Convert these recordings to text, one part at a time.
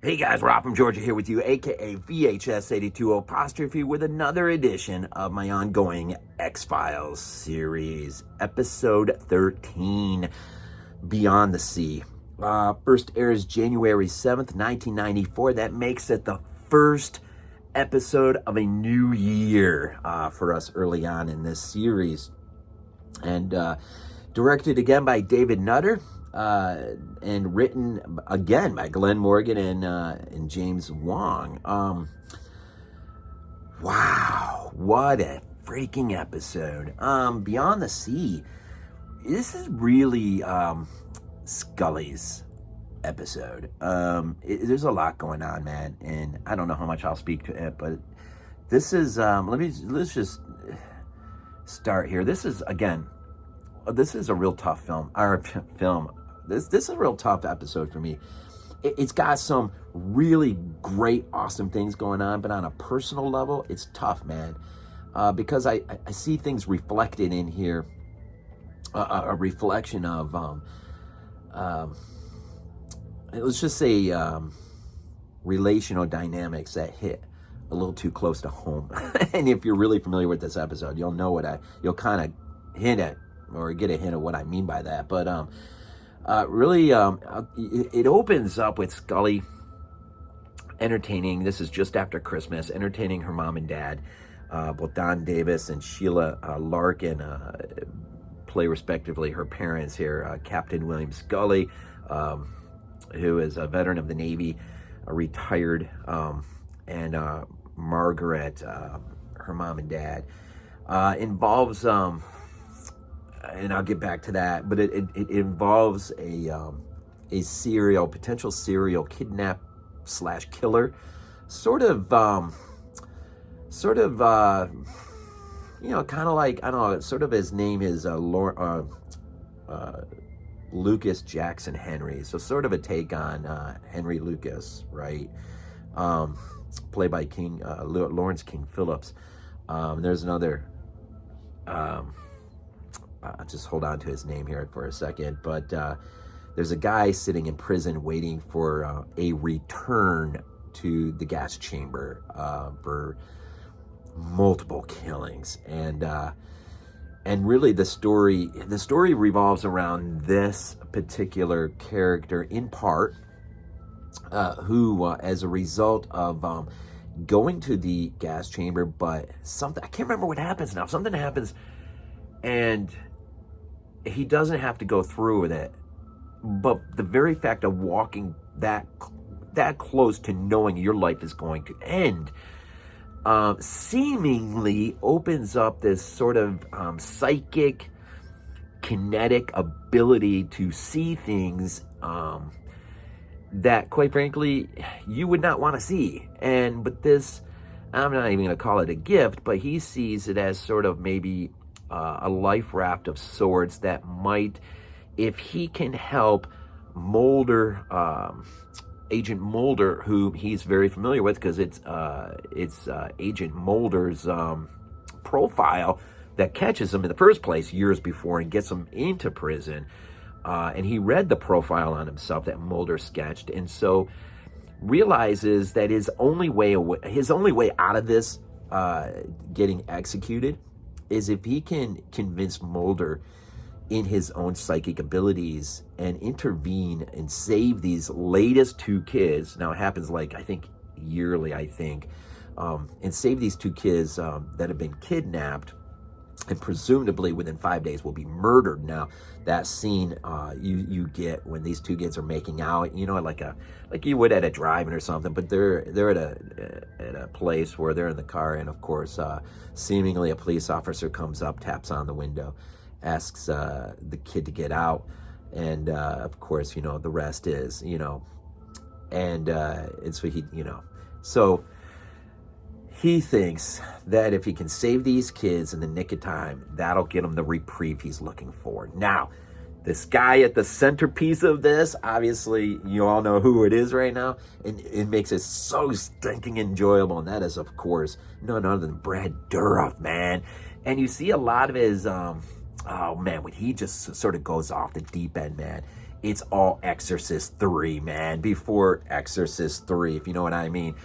Hey guys, Rob from Georgia here with you, aka VHS82 apostrophe, with another edition of my ongoing X-Files series, episode 13, Beyond the Sea. First airs January 7th, 1994. That makes it the first episode of a new year for us early on in this series. And directed again by David Nutter. And written again by Glen Morgan and James Wong. Wow, what a freaking episode. Beyond the Sea. This is really Scully's episode. There's a lot going on, man, and I don't know how much I'll speak to it, but this is let's just start here. This is a real tough film. This is a real tough episode for me. It's got some really great, awesome things going on, but on a personal level, it's tough, man. Because I see things reflected in here, a reflection of, let's just say, relational dynamics that hit a little too close to home. And if you're really familiar with this episode, you'll know you'll kind of hint at, or get a hint of what I mean by that. But, it opens up with Scully entertaining, this is just after Christmas, entertaining her mom and dad. Both Don Davis and Sheila Larken play respectively her parents here. Captain William Scully, who is a veteran of the Navy, retired, and Margaret, her mom and dad. Involves... and I'll get back to that, but it involves a potential serial kidnap / killer, sort of, kind of like, I don't know, sort of his name is Lucas Jackson Henry, so sort of a take on Henry Lucas, right? Played by Lawrence King Phillips. There's another. Just hold on to his name here for a second, but there's a guy sitting in prison waiting for a return to the gas chamber for multiple killings, and really the story revolves around this particular character in part, who as a result of going to the gas chamber, but something, I can't remember what happens now. Something happens, and he doesn't have to go through with it, but the very fact of walking that close to knowing your life is going to end seemingly opens up this sort of psychic, kinetic ability to see things that, quite frankly, you would not want to see. But this, I'm not even going to call it a gift, but he sees it as sort of maybe a life raft of sorts that might, if he can help Mulder, Agent Mulder, who he's very familiar with, because it's Agent Mulder's profile that catches him in the first place years before and gets him into prison. And he read the profile on himself that Mulder sketched, and so realizes that his only way out of this getting executed is if he can convince Mulder in his own psychic abilities and intervene and save these latest two kids. Now it happens yearly, and save these two kids that have been kidnapped and presumably within 5 days will be murdered. Now that scene you get when these two kids are making out, like you would at a drive-in or something, but they're at a place where they're in the car, and of course seemingly a police officer comes up, taps on the window, asks the kid to get out, and of course the rest is and so he thinks that if he can save these kids in the nick of time, that'll get him the reprieve he's looking for. Now, this guy at the centerpiece of this, obviously, you all know who it is right now, and it makes it so stinking enjoyable, and that is, of course, none other than Brad Dourif, man. And you see a lot of his, when he just sort of goes off the deep end, man. it's all Exorcist 3, man. Before Exorcist 3, if you know what I mean.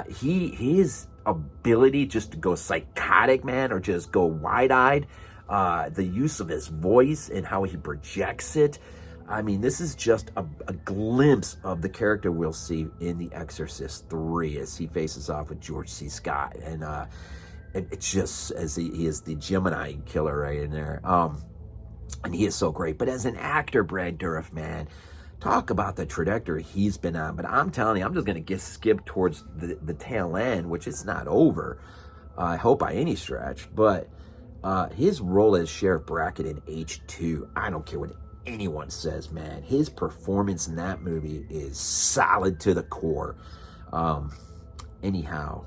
His ability just to go psychotic, man, or just go wide-eyed, the use of his voice and how he projects it. I mean, this is just a glimpse of the character we'll see in The Exorcist 3 as he faces off with George C. Scott. And it's just, as he is the Gemini killer right in there. And he is so great. But as an actor, Brad Dourif, man, talk about the trajectory he's been on. But I'm telling you, I'm just going to skip towards the tail end, which is not over, I hope by any stretch. But his role as Sheriff Brackett in H2, I don't care what anyone says, man. His performance in that movie is solid to the core. Anyhow,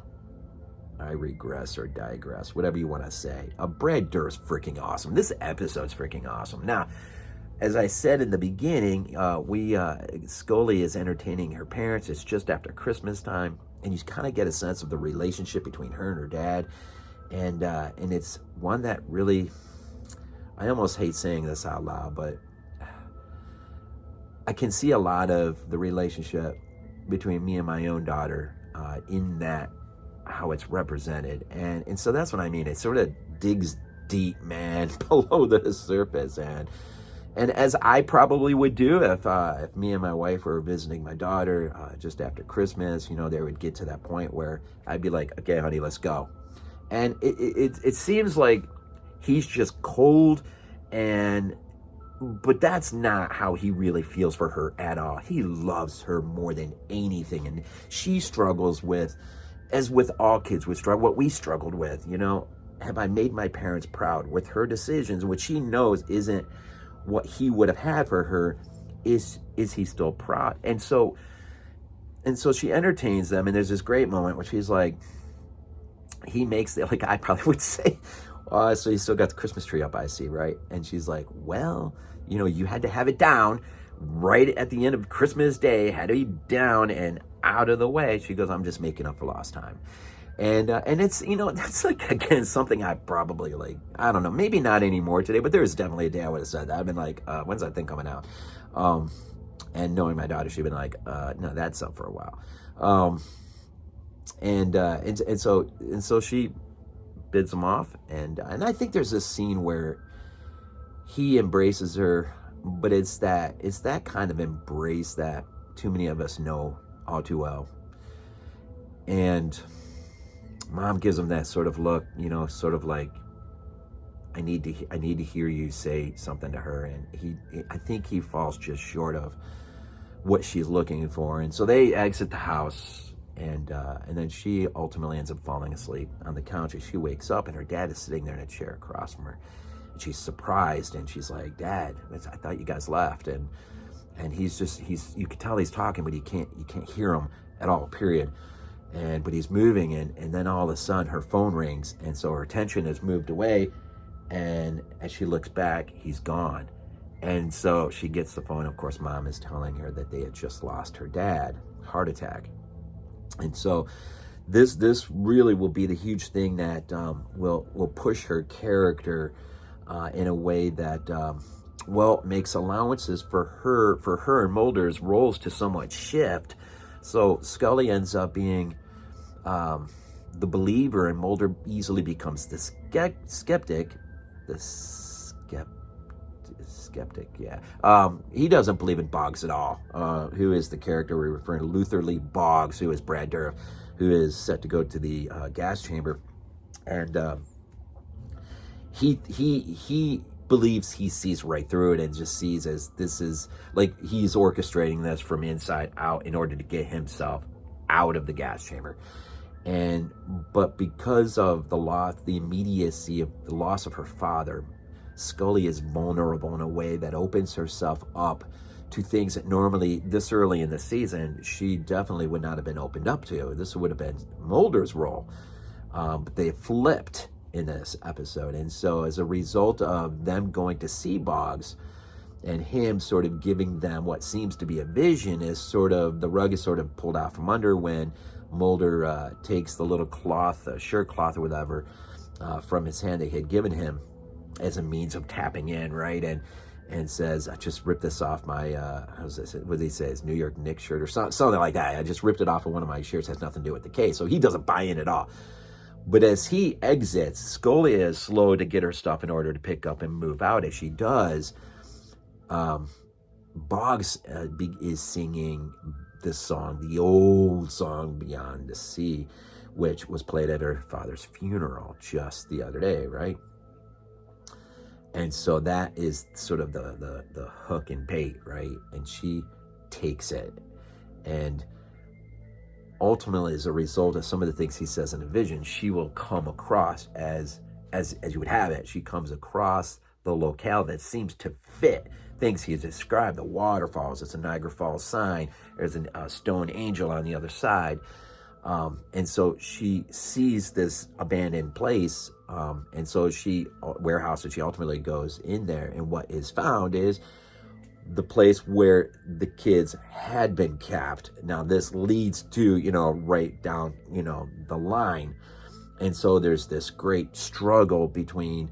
I regress or digress, whatever you want to say. Brad Dourif's freaking awesome. This episode's freaking awesome. Now, as I said in the beginning, Scully is entertaining her parents. It's just after Christmas time, and you kind of get a sense of the relationship between her and her dad, and it's one that really, I almost hate saying this out loud, but I can see a lot of the relationship between me and my own daughter in that, how it's represented. And so that's what I mean. It sort of digs deep, man, below the surface. And as I probably would do if me and my wife were visiting my daughter just after Christmas, you know, they would get to that point where I'd be like, okay, honey, let's go. And it seems like he's just cold, but that's not how he really feels for her at all. He loves her more than anything. And she struggles with, as with all kids would struggle, what we struggled with, you know, have I made my parents proud with her decisions, which she knows isn't what he would have had for her. Is he still proud? And so she entertains them, and there's this great moment where she's like, he makes it, like I probably would say, so you still got the Christmas tree up, I see, right? And she's like, well, you know, you had to have it down right at the end of Christmas Day, had to be down and out of the way. She goes, I'm just making up for lost time. And it's, you know, that's like, again, something I probably like, I don't know, maybe not anymore today, but there's definitely a day I would have said that. I've been like, when's that thing coming out? And knowing my daughter, she'd been like, no, that's up for a while. And so she bids him off, and I think there's this scene where he embraces her, but it's that kind of embrace that too many of us know all too well. And Mom gives him that sort of look, you know, sort of like, I need to hear you say something to her, and I think he falls just short of what she's looking for. And so they exit the house. And then she ultimately ends up falling asleep on the couch. And she wakes up, and her dad is sitting there in a chair across from her. And she's surprised, and she's like, Dad, I thought you guys left. And he's you can tell he's talking, but you can't hear him at all, period. But he's moving, and then all of a sudden her phone rings, and so her attention is moved away, and as she looks back, he's gone. And so she gets the phone. Of course, Mom is telling her that they had just lost her dad, heart attack. And so this really will be the huge thing that will push her character in a way that makes allowances for her and Mulder's roles to somewhat shift. So Scully ends up being the believer, and Mulder easily becomes the skeptic. Skeptic, yeah. He doesn't believe in Boggs at all, who is the character we're referring to, Luther Lee Boggs, who is Brad Dourif, who is set to go to the gas chamber. And he believes he sees right through it and just sees as this is, like, he's orchestrating this from inside out in order to get himself out of the gas chamber. But because of the immediacy of the loss of her father, Scully is vulnerable in a way that opens herself up to things that normally this early in the season she definitely would not have been opened up to. This would have been Mulder's role, but they flipped in this episode. And so as a result of them going to see Boggs and him sort of giving them what seems to be a vision, is sort of the rug is sort of pulled out from under when Mulder takes the little cloth, shirt cloth or whatever, from his hand they had given him as a means of tapping in, right? and says, I just ripped this off my, what did he say, his New York Knicks shirt or something like that. I just ripped it off of one of my shirts, has nothing to do with the case. So he doesn't buy in at all. But as he exits, Scully is slow to get her stuff in order to pick up and move out. As she does, Boggs is singing this song, the old song Beyond the Sea, which was played at her father's funeral just the other day, right? And so that is sort of the hook and bait, right? And she takes it. And ultimately, as a result of some of the things he says in a vision, she will come across as you would have it. She comes across the locale that seems to fit things he has described. The waterfalls, it's a Niagara Falls sign. There's a stone angel on the other side. And so she sees this abandoned place. And so warehouse, and she ultimately goes in there. And what is found is the place where the kids had been capped. Now this leads to, right down, the line. And so there's this great struggle between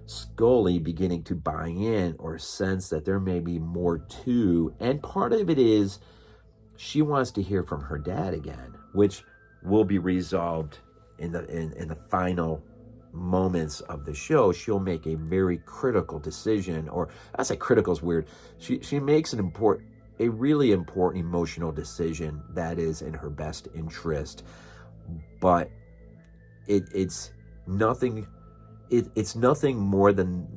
Scully beginning to buy in or sense that there may be more to. And part of it is she wants to hear from her dad again, which will be resolved in the final moments of the show. She'll make a very critical decision, or I say critical is weird. She makes a really important emotional decision that is in her best interest, but it's nothing. It's nothing more than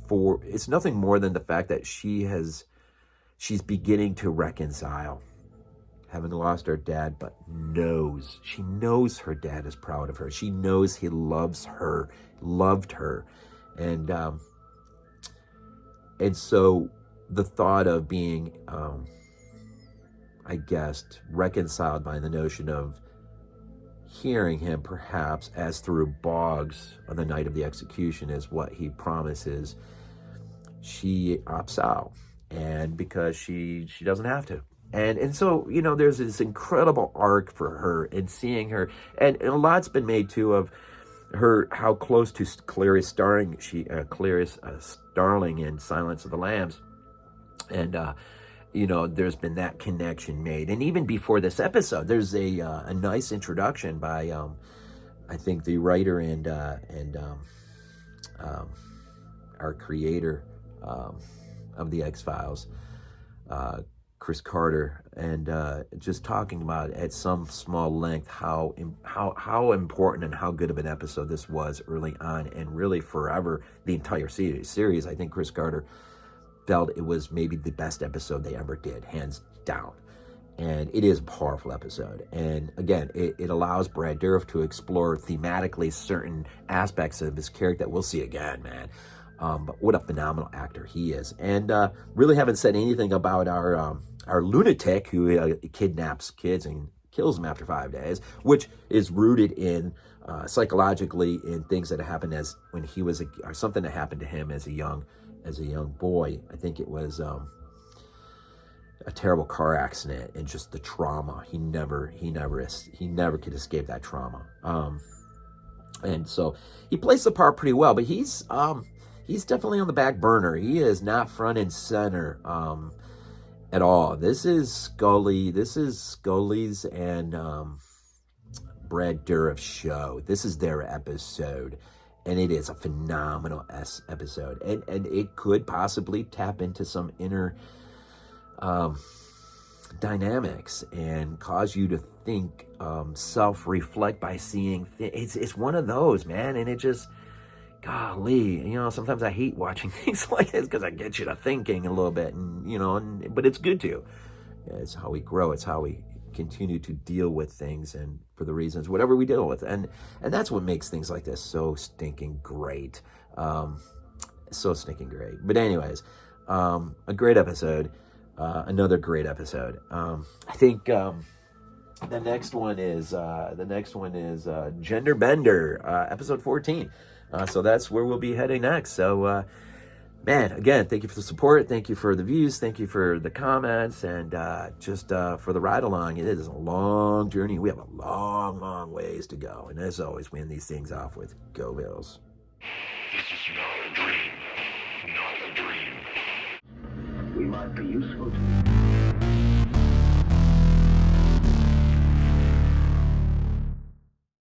the fact that she's beginning to reconcile, having lost her dad, but she knows her dad is proud of her. She knows he loved her. And so the thought of being, reconciled by the notion of hearing him perhaps as through Boggs on the night of the execution is what he promises, she opts out. And because she doesn't have to. And so, there's this incredible arc for her in seeing her. And a lot's been made, too, of her, how close to Clarice Starling in Silence of the Lambs. And, there's been that connection made. And even before this episode, there's a nice introduction by, I think, the writer and our creator of the X-Files, Chris Carter, and just talking about at some small length how important and how good of an episode this was early on, and really forever, the entire series. I think Chris Carter felt it was maybe the best episode they ever did, hands down. And it is a powerful episode. And again, it allows Brad Dourif to explore thematically certain aspects of his character that we'll see again, man. But what a phenomenal actor he is. And really haven't said anything about our lunatic who kidnaps kids and kills them after 5 days, which is rooted in psychologically in things that happened when he was or something that happened to him as a young boy. I think it was a terrible car accident and just the trauma. He never could escape that trauma. And so he plays the part pretty well, but he's definitely on the back burner. He is not front and center at all. This is Scully. This is Scully's and Brad Dourif's show. This is their episode, and it is a phenomenal episode. And it could possibly tap into some inner dynamics and cause you to think, self-reflect by seeing it's one of those, man. And it just, golly, sometimes I hate watching things like this because I get you to thinking a little bit, and but it's good to. It's how we grow. It's how we continue to deal with things, and for the reasons, whatever we deal with, and that's what makes things like this so stinking great. So stinking great. But anyways, a great episode. Another great episode. I think the next one is Gender Bender, episode 14. So that's where we'll be heading next. So, man, again, thank you for the support. Thank you for the views. Thank you for the comments, and just for the ride along. It is a long journey. We have a long, long ways to go. And as always, we end these things off with Go Bills. This is not a dream. Not a dream. might be useful to you.